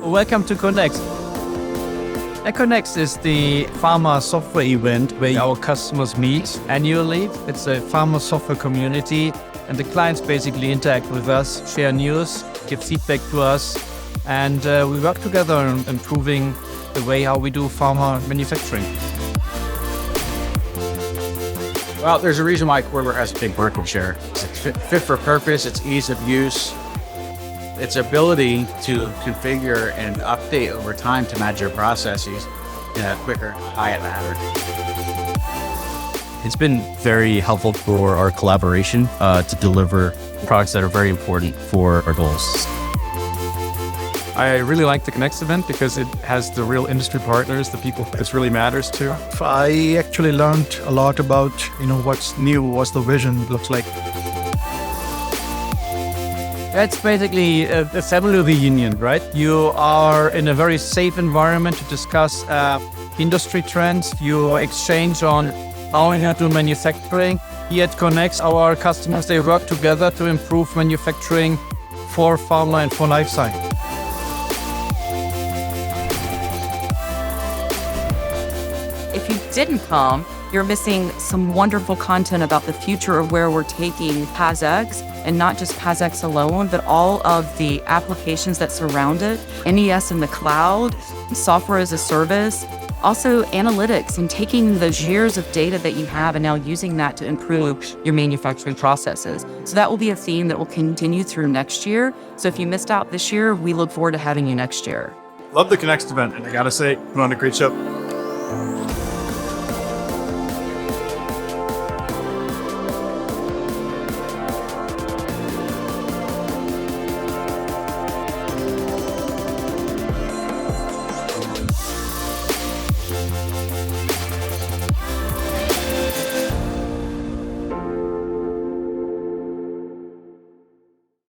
Welcome to Connext. Connext is the pharma software event where our customers meet annually. It's a pharma software community, and the clients basically interact with us, share news, give feedback to us, and we work together on improving the way how we do pharma manufacturing. Well, there's a reason why Körber has a big market share. It's fit for purpose, it's ease of use, its ability to configure and update over time to match your processes in a quicker, higher manner. It's been very helpful for our collaboration to deliver products that are very important for our goals. I really like the Connext event because it has the real industry partners, the people this really matters to. I actually learned a lot about, what's new, what's the vision looks like. That's basically a family reunion, right? You are in a very safe environment to discuss industry trends. You exchange on how we do manufacturing. Here at Connext, our customers, they work together to improve manufacturing for pharma and for life science. If you didn't come, you're missing some wonderful content about the future of where we're taking PAS-X, and not just PAS-X alone, but all of the applications that surround it, NES in the cloud, software as a service, also analytics, and taking those years of data that you have and now using that to improve your manufacturing processes. So that will be a theme that will continue through next year. So if you missed out this year, we look forward to having you next year. Love the Connext event, and I gotta say, put on a great show.